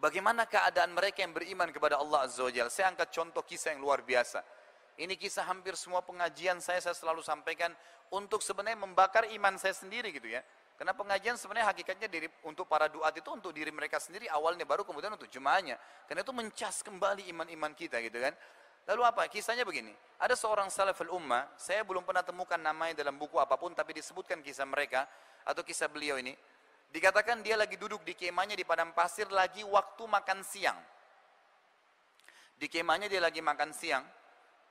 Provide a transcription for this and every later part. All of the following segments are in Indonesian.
Bagaimana keadaan mereka yang beriman kepada Allah Azza wa Jalla? Saya angkat contoh kisah yang luar biasa. Ini kisah hampir semua pengajian saya selalu sampaikan untuk sebenarnya membakar iman saya sendiri gitu ya. Karena pengajian sebenarnya hakikatnya untuk para duat itu untuk diri mereka sendiri awalnya, baru kemudian untuk jemaahnya. Karena itu mencas kembali iman-iman kita gitu kan. Lalu apa? Kisahnya begini. Ada seorang salaful ummah, saya belum pernah temukan namanya dalam buku apapun, tapi disebutkan kisah mereka atau kisah beliau ini. Dikatakan dia lagi duduk di kemahnya di padang pasir lagi waktu makan siang. Di kemahnya dia lagi makan siang.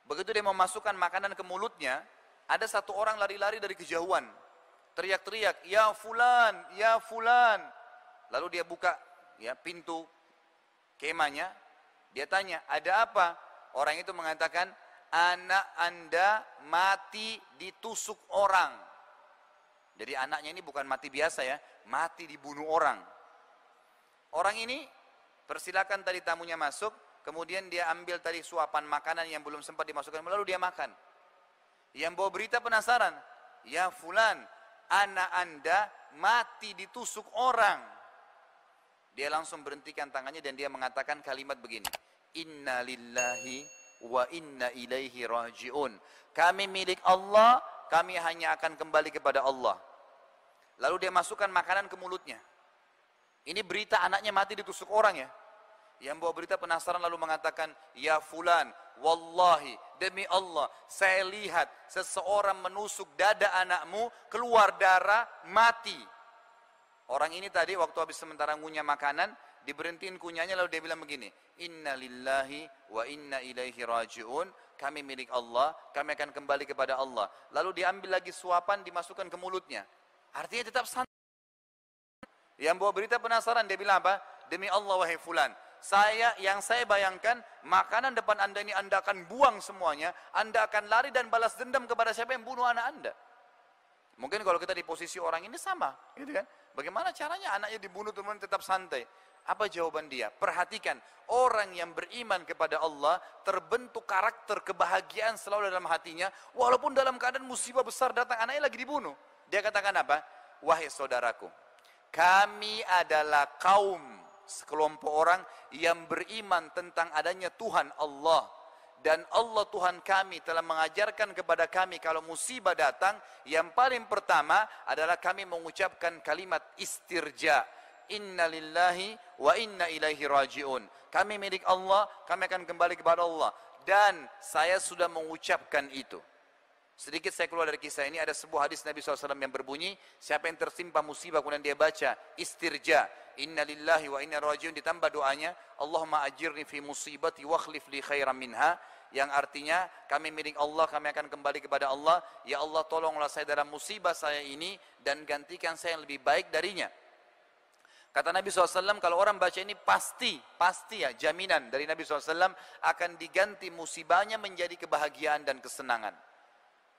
Begitu dia memasukkan makanan ke mulutnya, ada satu orang lari-lari dari kejauhan. Teriak-teriak, ya fulan, ya fulan. Lalu dia buka ya pintu kemahnya, dia tanya, ada apa? Orang itu mengatakan, anak anda mati ditusuk orang. Jadi anaknya ini bukan mati biasa ya, mati dibunuh orang. Orang ini persilakan tadi tamunya masuk, kemudian dia ambil tadi suapan makanan yang belum sempat dimasukkan, lalu dia makan. Yang bawa berita penasaran, ya fulan, anak anda mati ditusuk orang. Dia langsung berhentikan tangannya dan dia mengatakan kalimat begini, inna lillahi wa inna ilaihi raji'un. Kami milik Allah, kami hanya akan kembali kepada Allah. Lalu dia masukkan makanan ke mulutnya. Ini berita anaknya mati ditusuk orang ya. Yang bawa berita penasaran lalu mengatakan, ya fulan, wallahi, demi Allah, saya lihat seseorang menusuk dada anakmu, keluar darah, mati. Orang ini tadi waktu habis sementara ngunyah makanan, diberhentiin kunyahnya lalu dia bilang begini, inna lillahi wa inna ilaihi raji'un, kami milik Allah, kami akan kembali kepada Allah. Lalu diambil lagi suapan, dimasukkan ke mulutnya. Artinya tetap santai. Yang bawa berita penasaran, dia bilang apa? Demi Allah wahai fulan, yang saya bayangkan, makanan depan anda ini anda akan buang semuanya, anda akan lari dan balas dendam kepada siapa yang bunuh anak anda. Mungkin kalau kita di posisi orang ini sama, gitu kan? Bagaimana caranya anaknya dibunuh teman tetap santai? Apa jawaban dia? Perhatikan, orang yang beriman kepada Allah terbentuk karakter kebahagiaan selalu dalam hatinya, walaupun dalam keadaan musibah besar datang anaknya lagi dibunuh. Dia katakan apa? Wahai saudaraku, kami adalah kaum, sekelompok orang yang beriman tentang adanya Tuhan Allah, dan Allah Tuhan kami telah mengajarkan kepada kami kalau musibah datang, yang paling pertama adalah kami mengucapkan kalimat istirja, inna lillahi wa inna ilaihi raji'un, kami milik Allah, kami akan kembali kepada Allah, dan saya sudah mengucapkan itu. Sedikit saya keluar dari kisah ini, ada sebuah hadis Nabi SAW yang berbunyi, siapa yang tertimpa musibah kemudian dia baca istirja, inna lillahi wa inna rajiun, ditambah doanya, Allahumma ajirni fi musibati wa akhlif li khairan minha, yang artinya kami milik Allah, kami akan kembali kepada Allah, ya Allah tolonglah saya dalam musibah saya ini dan gantikan saya yang lebih baik darinya. Kata Nabi SAW, kalau orang baca ini pasti ya, jaminan dari Nabi SAW akan diganti musibahnya menjadi kebahagiaan dan kesenangan.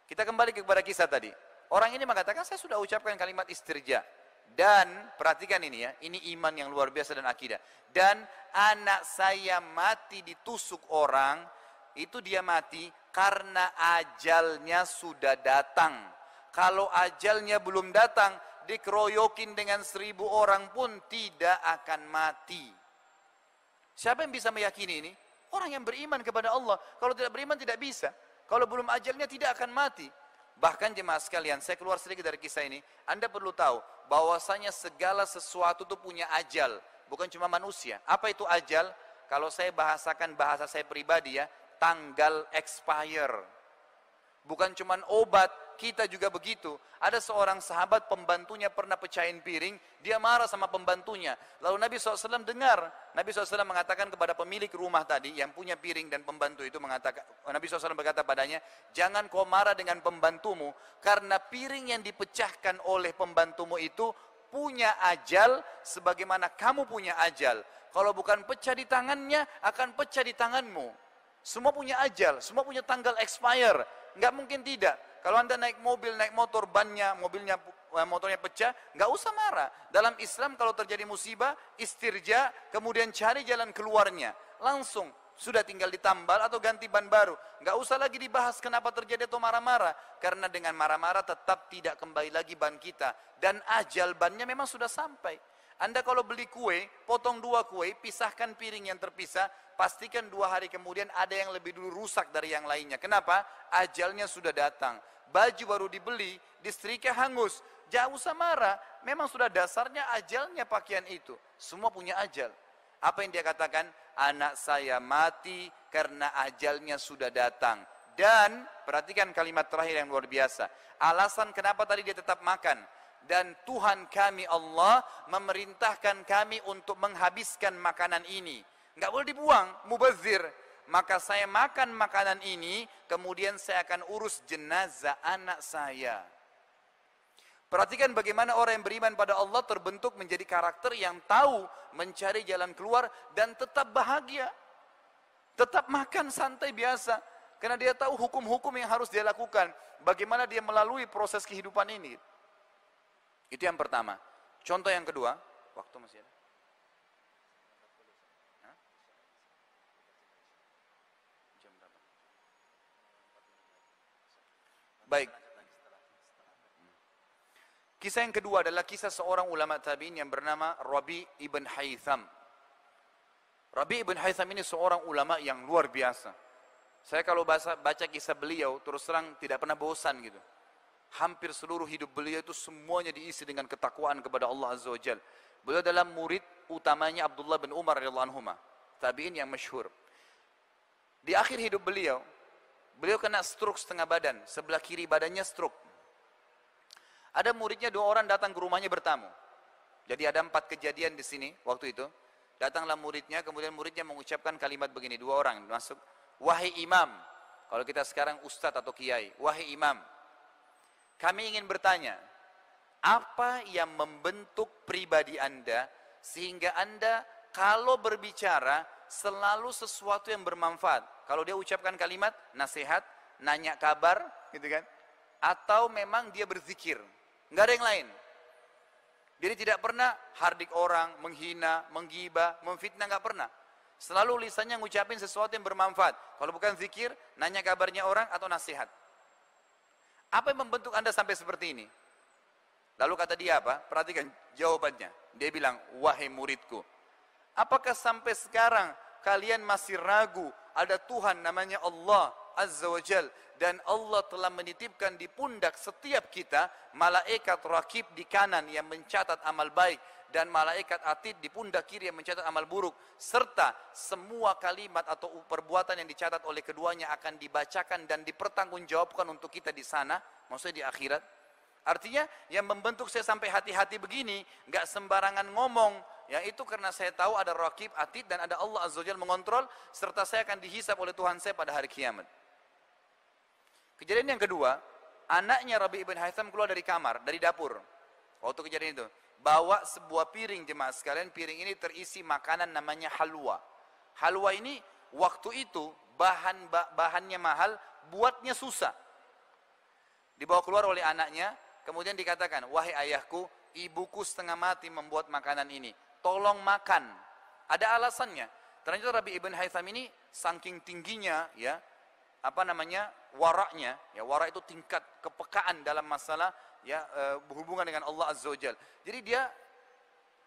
Kita kembali kepada kisah tadi. Orang ini mengatakan, saya sudah ucapkan kalimat istirja. Dan, perhatikan ini ya, ini iman yang luar biasa dan akidah. Dan anak saya mati ditusuk orang, itu dia mati karena ajalnya sudah datang. Kalau ajalnya belum datang, dikeroyokin dengan 1000 orang pun tidak akan mati. Siapa yang bisa meyakini ini? Orang yang beriman kepada Allah. Kalau tidak beriman tidak bisa. Kalau belum ajalnya tidak akan mati. Bahkan jemaah sekalian, saya keluar sedikit dari kisah ini. Anda perlu tahu bahwasanya segala sesuatu itu punya ajal, bukan cuma manusia. Apa itu ajal? Kalau saya bahasakan bahasa saya pribadi ya, tanggal expire. Bukan cuma obat, kita juga begitu. Ada seorang sahabat, pembantunya pernah pecahin piring, dia marah sama pembantunya. Lalu Nabi SAW dengar, Nabi SAW mengatakan kepada pemilik rumah tadi, yang punya piring dan pembantu itu mengatakan, Nabi SAW berkata padanya, jangan kau marah dengan pembantumu, karena piring yang dipecahkan oleh pembantumu itu punya ajal, sebagaimana kamu punya ajal. Kalau bukan pecah di tangannya, akan pecah di tanganmu. Semua punya ajal, semua punya tanggal expire. Nggak mungkin tidak. Kalau anda naik mobil, naik motor, bannya, motornya pecah, nggak usah marah. Dalam Islam kalau terjadi musibah, istirja, kemudian cari jalan keluarnya. Langsung, sudah tinggal ditambal atau ganti ban baru. Nggak usah lagi dibahas kenapa terjadi atau marah-marah. Karena dengan marah-marah tetap tidak kembali lagi ban kita. Dan ajal bannya memang sudah sampai. Anda kalau beli kue, potong 2 kue, pisahkan piring yang terpisah, pastikan 2 hari kemudian ada yang lebih dulu rusak dari yang lainnya. Kenapa? Ajalnya sudah datang. Baju baru dibeli, disetrika hangus. Jangan usah marah, memang sudah dasarnya ajalnya pakaian itu. Semua punya ajal. Apa yang dia katakan? Anak saya mati karena ajalnya sudah datang. Dan, perhatikan kalimat terakhir yang luar biasa. Alasan kenapa tadi dia tetap makan. Dan Tuhan kami Allah memerintahkan kami untuk menghabiskan makanan ini. Enggak boleh dibuang, mubazir. Maka saya makan makanan ini, kemudian saya akan urus jenazah anak saya. Perhatikan bagaimana orang yang beriman pada Allah terbentuk menjadi karakter yang tahu mencari jalan keluar dan tetap bahagia. Tetap makan santai biasa. Karena dia tahu hukum-hukum yang harus dia lakukan. Bagaimana dia melalui proses kehidupan ini. Itu yang pertama. Contoh yang kedua. Waktu masih ada? Jam berapa? Baik. Kisah yang kedua adalah kisah seorang ulama tabi'in yang bernama Rabi' ibn Haytham. Rabi' ibn Haytham ini seorang ulama yang luar biasa. Saya kalau baca kisah beliau, terus terang tidak pernah bosan gitu. Hampir seluruh hidup beliau itu semuanya diisi dengan ketakwaan kepada Allah Azza wa Jalla. Beliau adalah murid utamanya Abdullah bin Umar radhiyallahu anhuma, tabi'in yang masyhur. Di akhir hidup beliau kena stroke setengah badan, sebelah kiri badannya stroke. Ada muridnya 2 orang datang ke rumahnya bertamu. Jadi ada 4 kejadian di sini waktu itu. Datanglah muridnya, kemudian muridnya mengucapkan kalimat begini, 2 orang masuk. Wahai imam, kalau kita sekarang ustadz atau kiai, wahai imam, kami ingin bertanya, apa yang membentuk pribadi Anda sehingga Anda kalau berbicara selalu sesuatu yang bermanfaat. Kalau dia ucapkan kalimat nasihat, nanya kabar, gitu kan? Atau memang dia berzikir, nggak ada yang lain. Jadi tidak pernah hardik orang, menghina, menggibah, memfitnah, nggak pernah. Selalu lisannya ngucapin sesuatu yang bermanfaat. Kalau bukan zikir, nanya kabarnya orang atau nasihat. Apa yang membentuk Anda sampai seperti ini? Lalu kata dia apa? Perhatikan jawabannya. Dia bilang, wahai muridku, apakah sampai sekarang kalian masih ragu ada Tuhan namanya Allah Azza wa Jal, dan Allah telah menitipkan di pundak setiap kita malaikat rakib di kanan yang mencatat amal baik, dan malaikat atid di pundak kiri yang mencatat amal buruk, serta semua kalimat atau perbuatan yang dicatat oleh keduanya akan dibacakan dan dipertanggungjawabkan untuk kita di sana, maksudnya di akhirat. Artinya yang membentuk saya sampai hati-hati begini, nggak sembarangan ngomong, yang itu karena saya tahu ada rakib, atid, dan ada Allah Azza wa Jalla mengontrol, serta saya akan dihisab oleh Tuhan saya pada hari kiamat. Kejadian yang kedua, anaknya Rabi' ibn Haytham keluar dari kamar, dari dapur. Waktu kejadian itu, bawa sebuah piring, jemaah sekalian. Piring ini terisi makanan namanya halwa. Halwa ini waktu itu bahannya mahal, buatnya susah. Dibawa keluar oleh anaknya, kemudian dikatakan, wahai ayahku, ibuku setengah mati membuat makanan ini, tolong makan. Ada alasannya. Ternyata Rabi' ibn Haytham ini saking tingginya, ya, waraknya, ya, warak itu tingkat kepekaan dalam masalah, ya, berhubungan dengan Allah Azza wa Jalla. Jadi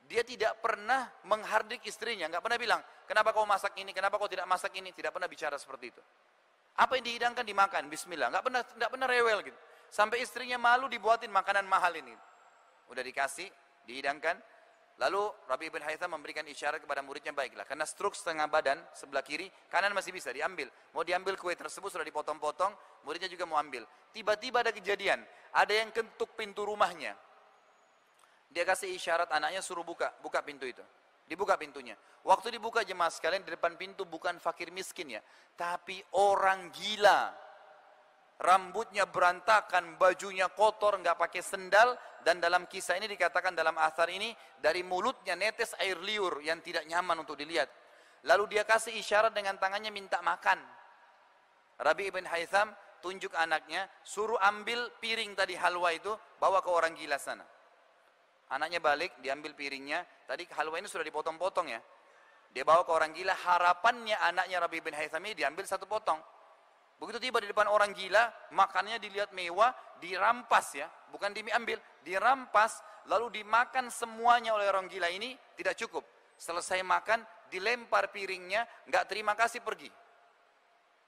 dia tidak pernah menghardik istrinya, nggak pernah bilang, kenapa kau masak ini, kenapa kau tidak masak ini, tidak pernah bicara seperti itu. Apa yang dihidangkan dimakan, bismillah, nggak pernah rewel gitu. Sampai istrinya malu dibuatin makanan mahal ini. Udah dikasih, dihidangkan. Lalu Rabi' ibn Haytham memberikan isyarat kepada muridnya, baiklah, karena stroke setengah badan, sebelah kiri, kanan masih bisa diambil. Mau diambil kue tersebut sudah dipotong-potong, muridnya juga mau ambil. Tiba-tiba ada kejadian, ada yang ketuk pintu rumahnya. Dia kasih isyarat anaknya suruh buka pintu itu. Dibuka pintunya. Waktu dibuka, jemaah sekalian, di depan pintu bukan fakir miskin ya, tapi orang gila. Rambutnya berantakan, bajunya kotor, nggak pakai sendal, dan dalam kisah ini dikatakan, dalam athar ini, dari mulutnya netes air liur yang tidak nyaman untuk dilihat. Lalu dia kasih isyarat dengan tangannya minta makan. Rabi' ibn Haytham tunjuk anaknya, suruh ambil piring tadi halwa itu, bawa ke orang gila sana. Anaknya balik, diambil piringnya, tadi halwa ini sudah dipotong-potong ya. Dia bawa ke orang gila, harapannya anaknya Rabi' ibn Haytham ini diambil 1 potong. Begitu tiba di depan orang gila, makannya dilihat mewah, dirampas ya, bukan diambil, dirampas, lalu dimakan semuanya oleh orang gila ini, tidak cukup. Selesai makan, dilempar piringnya, nggak terima kasih, pergi.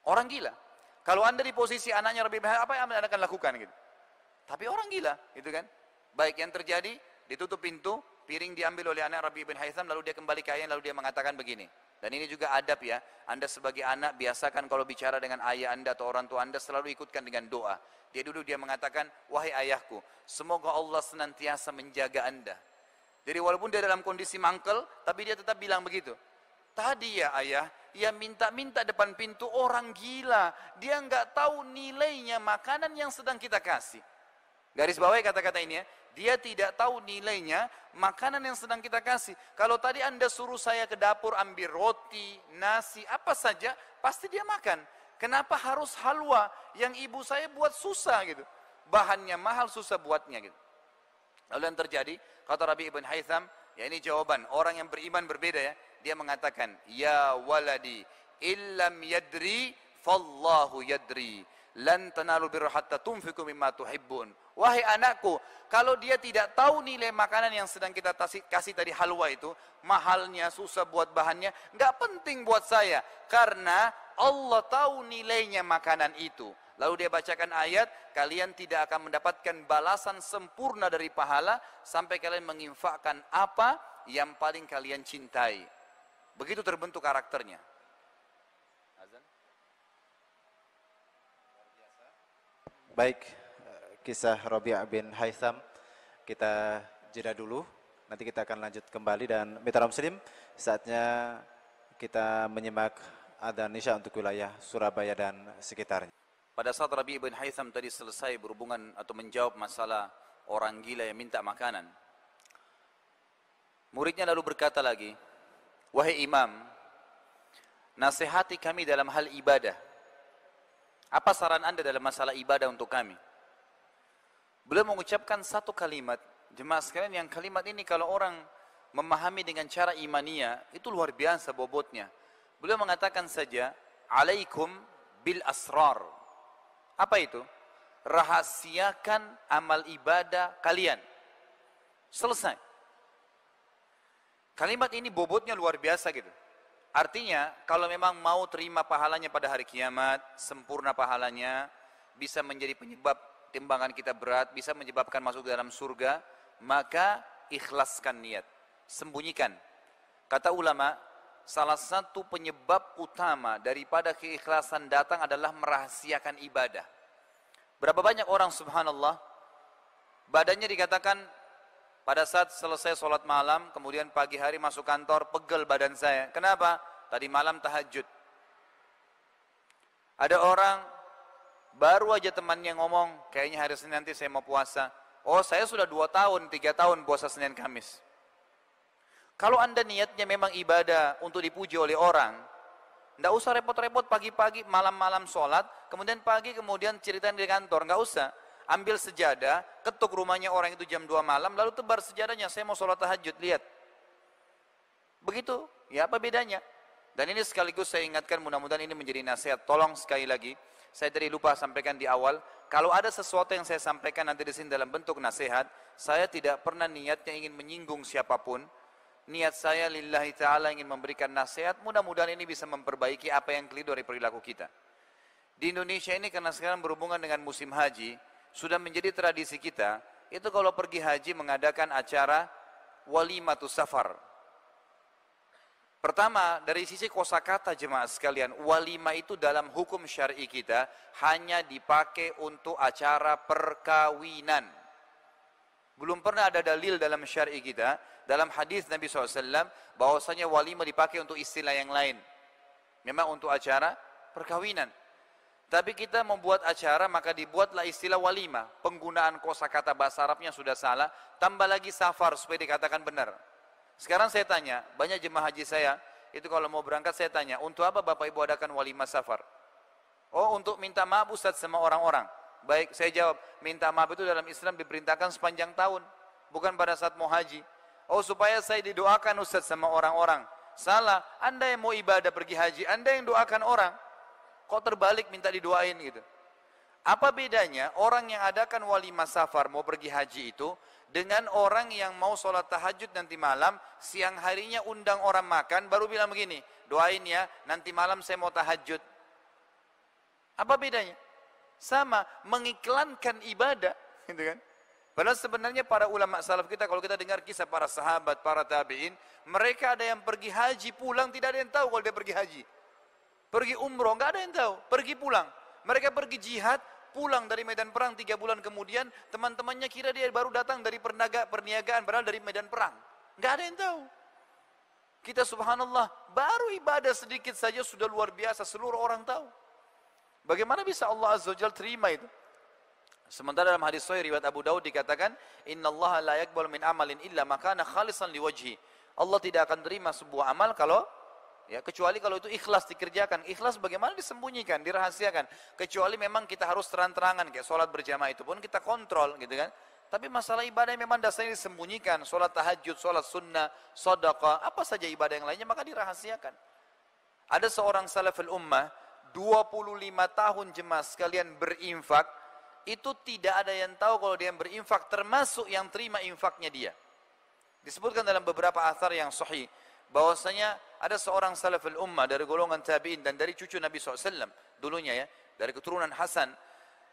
Orang gila. Kalau anda di posisi anaknya Rabi bin Haytham, apa yang anda akan lakukan gitu? Tapi orang gila, gitu kan? Baik, yang terjadi, ditutup pintu, piring diambil oleh anak Rabi bin Haytham, lalu dia kembali ke ayahnya, lalu dia mengatakan begini. Dan ini juga adab ya, anda sebagai anak biasakan kalau bicara dengan ayah anda atau orang tua anda selalu ikutkan dengan doa. Dia mengatakan, wahai ayahku, semoga Allah senantiasa menjaga anda. Jadi walaupun dia dalam kondisi mangkel, tapi dia tetap bilang begitu. Tadi ya ayah, ia minta-minta depan pintu orang gila. Dia nggak tahu nilainya makanan yang sedang kita kasih. Garis bawahi kata-kata ini ya. Dia tidak tahu nilainya makanan yang sedang kita kasih. Kalau tadi anda suruh saya ke dapur ambil roti, nasi, apa saja, pasti dia makan. Kenapa harus halwa yang ibu saya buat susah gitu. Bahannya mahal, susah buatnya gitu. Lalu yang terjadi, kata Rabi bin Haytham, ya ini jawaban orang yang beriman berbeda ya. Dia mengatakan, ya waladi, illam yadri, fallahu yadri. Lan tanalu birra hatta tunfiqu mimma tuhibbun. Wahai anakku, kalau dia tidak tahu nilai makanan yang sedang kita kasih tadi halwa itu, mahalnya, susah buat bahannya, nggak penting buat saya, karena Allah tahu nilainya makanan itu. Lalu dia bacakan ayat, kalian tidak akan mendapatkan balasan sempurna dari pahala sampai kalian menginfakkan apa yang paling kalian cintai. Begitu terbentuk karakternya. Baik, kisah Rabi' bin Haytham kita jeda dulu. Nanti kita akan lanjut kembali dan mitra muslim, saatnya kita menyimak adzan Isya untuk wilayah Surabaya dan sekitarnya. Pada saat Rabi' bin Haytham tadi selesai berhubungan atau menjawab masalah orang gila yang minta makanan, muridnya lalu berkata lagi, wahai imam, nasihati kami dalam hal ibadah. Apa saran anda dalam masalah ibadah untuk kami? Beliau mengucapkan satu kalimat, jemaah sekalian, yang kalimat ini kalau orang memahami dengan cara imania, itu luar biasa bobotnya. Beliau mengatakan saja, alaikum bil asrar. Apa itu? Rahasiakan amal ibadah kalian. Selesai. Kalimat ini bobotnya luar biasa gitu. Artinya, kalau memang mau terima pahalanya pada hari kiamat, sempurna pahalanya, bisa menjadi penyebab timbangan kita berat, bisa menyebabkan masuk ke dalam surga, maka ikhlaskan niat, sembunyikan. Kata ulama, salah satu penyebab utama daripada keikhlasan datang adalah merahasiakan ibadah. Berapa banyak orang subhanallah, badannya dikatakan, pada saat selesai sholat malam, kemudian pagi hari masuk kantor, pegel badan saya. Kenapa? Tadi malam tahajud. Ada orang, baru aja temannya ngomong, kayaknya hari Senin nanti saya mau puasa. Oh, saya sudah 2 tahun, 3 tahun puasa Senin Kamis. Kalau anda niatnya memang ibadah untuk dipuji oleh orang, tidak usah repot-repot pagi-pagi, malam-malam sholat, kemudian pagi, kemudian ceritain di kantor, nggak usah. Ambil sejadah, ketuk rumahnya orang itu jam 2 malam, lalu tebar sejadahnya, saya mau sholat tahajud, lihat. Begitu, ya apa bedanya? Dan ini sekaligus saya ingatkan, mudah-mudahan ini menjadi nasihat. Tolong sekali lagi, saya tadi lupa sampaikan di awal, kalau ada sesuatu yang saya sampaikan nanti di sini dalam bentuk nasihat, saya tidak pernah niatnya ingin menyinggung siapapun. Niat saya lillahi ta'ala ingin memberikan nasihat, mudah-mudahan ini bisa memperbaiki apa yang keliru dari perilaku kita. Di Indonesia ini karena sekarang berhubungan dengan musim haji, sudah menjadi tradisi kita, itu kalau pergi haji mengadakan acara walimatus safar. Pertama, dari sisi kosakata jemaah sekalian, walima itu dalam hukum syar'i kita hanya dipakai untuk acara perkawinan. Belum pernah ada dalil dalam syar'i kita, dalam hadis Nabi SAW, bahwasanya walima dipakai untuk istilah yang lain. Memang untuk acara perkawinan. Tapi kita membuat acara, maka dibuatlah istilah walima. Penggunaan kosakata bahasa Arabnya sudah salah, tambah lagi safar supaya dikatakan benar. Sekarang saya tanya, banyak jemaah haji saya, itu kalau mau berangkat saya tanya, untuk apa Bapak Ibu adakan walima safar? Oh, untuk minta maaf Ustaz sama orang-orang. Baik, saya jawab, minta maaf itu dalam Islam diperintahkan sepanjang tahun, bukan pada saat mau haji. Oh, supaya saya didoakan Ustaz sama orang-orang. Salah, Anda yang mau ibadah pergi haji, Anda yang doakan orang. kok terbalik minta didoain gitu. Apa bedanya orang yang adakan walimah safar mau pergi haji itu dengan orang yang mau sholat tahajud nanti malam, siang harinya undang orang makan, baru bilang begini, doain ya, nanti malam saya mau tahajud. Apa bedanya? Sama, mengiklankan ibadah, gitu kan? Padahal sebenarnya para ulama salaf kita, kalau kita dengar kisah para sahabat, para tabi'in, mereka ada yang pergi haji pulang, tidak ada yang tahu kalau dia pergi haji. Pergi umroh, nggak ada yang tahu, pergi pulang. Mereka pergi jihad, pulang dari medan perang 3 bulan kemudian, teman-temannya kira dia baru datang dari perniagaan, padahal dari medan perang. Nggak ada yang tahu. Kita subhanallah, baru ibadah sedikit saja sudah luar biasa, seluruh orang tahu. Bagaimana bisa Allah Azza wa Jalla terima itu? Sementara dalam hadis sahih riwayat Abu Daud dikatakan, "Innallaha la yaqbalu min amalin illa ma kana khalisan liwajhi." Allah tidak akan terima sebuah amal kalau kecuali kalau itu ikhlas dikerjakan. Ikhlas bagaimana disembunyikan, dirahasiakan. Kecuali memang kita harus terang-terangan, kayak sholat berjamaah itu pun kita kontrol gitu kan. Tapi masalah ibadah yang memang dasarnya disembunyikan, sholat tahajud, sholat sunnah, sedekah, apa saja ibadah yang lainnya maka dirahasiakan. Ada seorang salaful ummah 25 tahun jemaah sekalian berinfak, itu tidak ada yang tahu kalau dia berinfak, termasuk yang terima infaknya dia. Disebutkan dalam beberapa athar yang sahih bahwasanya ada seorang salaful ummah dari golongan tabi'in dan dari cucu Nabi SAW dulunya ya, dari keturunan Hasan.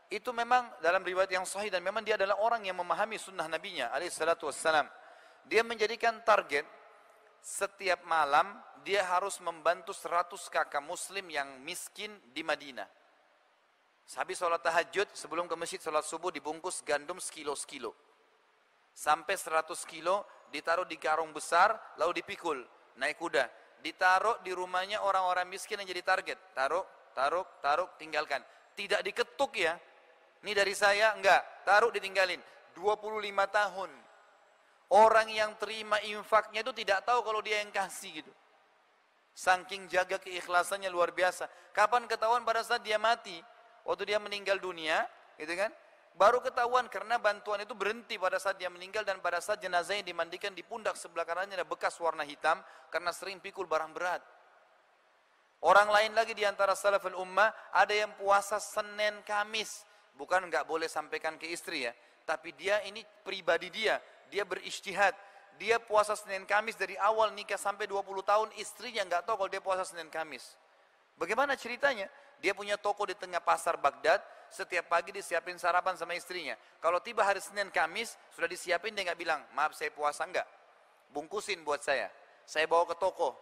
Itu memang dalam riwayat yang sahih dan memang dia adalah orang yang memahami sunnah nabinya alaihi salatu wassalam. Dia menjadikan target setiap malam dia harus membantu 100 kakak muslim yang miskin di Madinah. Habis sholat tahajud, sebelum ke masjid sholat subuh dibungkus gandum sekilo-sekilo. Sampai 100 kilo ditaruh di karung besar lalu dipikul. Naik kuda, ditaruh di rumahnya orang-orang miskin yang jadi target. Taruh, tinggalkan. Tidak diketuk ya. Ini dari saya, enggak. Taruh, ditinggalin. 25 tahun. Orang yang terima infaknya itu tidak tahu kalau dia yang kasih gitu. Saking jaga keikhlasannya luar biasa. Kapan ketahuan? Pada saat dia mati. Waktu dia meninggal dunia, gitu kan? Baru ketahuan karena bantuan itu berhenti pada saat dia meninggal dan pada saat jenazahnya dimandikan di pundak sebelah kanannya ada bekas warna hitam karena sering pikul barang berat. Orang lain lagi di antara salaful ummah ada yang puasa Senin Kamis, bukan nggak boleh sampaikan ke istri ya, tapi dia ini pribadi dia berijtihad, dia puasa Senin Kamis dari awal nikah sampai 20 tahun istrinya nggak tahu kalau dia puasa Senin Kamis. Bagaimana ceritanya? Dia punya toko di tengah pasar Baghdad, setiap pagi disiapin sarapan sama istrinya. Kalau tiba hari Senin Kamis, sudah disiapin, dia nggak bilang, maaf saya puasa, enggak. Bungkusin buat saya bawa ke toko.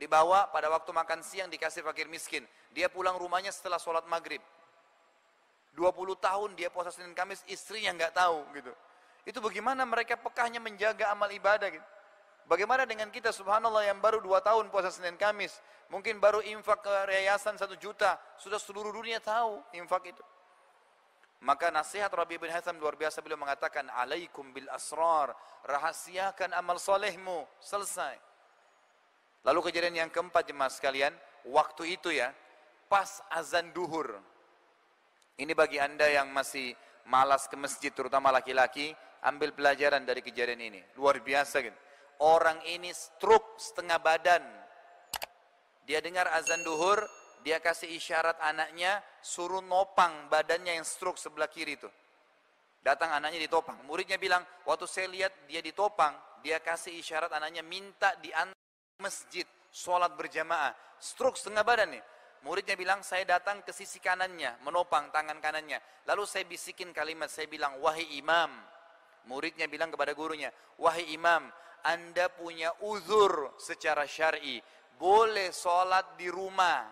Dibawa pada waktu makan siang dikasih fakir miskin. Dia pulang rumahnya setelah sholat maghrib. 20 tahun dia puasa Senin Kamis, istrinya nggak tahu gitu. Itu bagaimana mereka pekahnya menjaga amal ibadah gitu. Bagaimana dengan kita subhanallah yang baru 2 tahun puasa Senin Kamis, mungkin baru infak ke yayasan 1 juta, sudah seluruh dunia tahu infak itu. Maka nasihat Rabi' bin Haytham luar biasa, beliau mengatakan, alaikum bil asrar, rahasiakan amal solehmu, selesai. Lalu kejadian yang keempat jemaah sekalian, waktu itu ya, pas azan duhur. Ini bagi anda yang masih malas ke masjid, terutama laki-laki, ambil pelajaran dari kejadian ini, luar biasa gitu. Orang ini stroke setengah badan. Dia dengar azan duhur, dia kasih isyarat anaknya, suruh nopang badannya yang stroke sebelah kiri itu. Datang anaknya ditopang. Muridnya bilang, waktu saya lihat dia ditopang, dia kasih isyarat anaknya minta diantar masjid, sholat berjamaah. Stroke setengah badan nih. Muridnya bilang, saya datang ke sisi kanannya, menopang tangan kanannya. Lalu saya bisikin kalimat, saya bilang, wahai imam. Muridnya bilang kepada gurunya, wahai imam, Anda punya uzur secara syar'i, boleh sholat di rumah.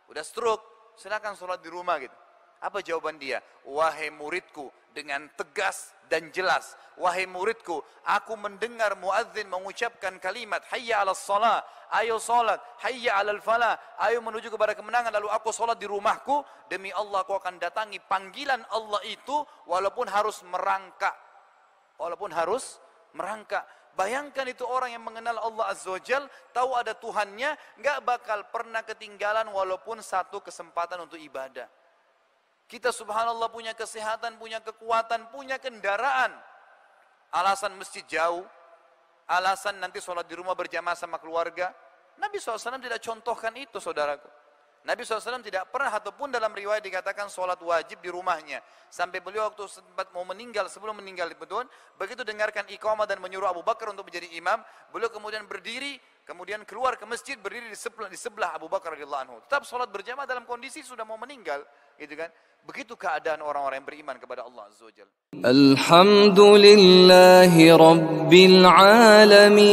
Udah stroke, silakan sholat di rumah gitu. Apa jawaban dia? Wahai muridku, dengan tegas dan jelas, wahai muridku, aku mendengar muadzin mengucapkan kalimat hayya 'alas shalah, ayo sholat, hayya 'alal falah, ayo menuju kepada kemenangan, lalu aku sholat di rumahku, demi Allah aku akan datangi panggilan Allah itu walaupun harus merangkak. Bayangkan itu orang yang mengenal Allah Azza wa Jal, tahu ada Tuhannya, nggak bakal pernah ketinggalan walaupun satu kesempatan untuk ibadah. Kita subhanallah punya kesehatan, punya kekuatan, punya kendaraan. Alasan masjid jauh, alasan nanti sholat di rumah berjamaah sama keluarga. Nabi SAW tidak contohkan itu saudaraku. Nabi SAW tidak pernah ataupun dalam riwayat dikatakan sholat wajib di rumahnya. Sampai beliau waktu sempat mau meninggal, sebelum meninggal betul, begitu dengarkan iqamah dan menyuruh Abu Bakar untuk menjadi imam, beliau kemudian berdiri, kemudian keluar ke masjid, berdiri di sebelah Abu Bakar radhiyallahu anhu. Tetap sholat berjamaah dalam kondisi sudah mau meninggal, gitu kan? Begitu keadaan orang-orang yang beriman kepada Allah Azza wa Jalla. Alhamdulillahi Rabbil Alamin.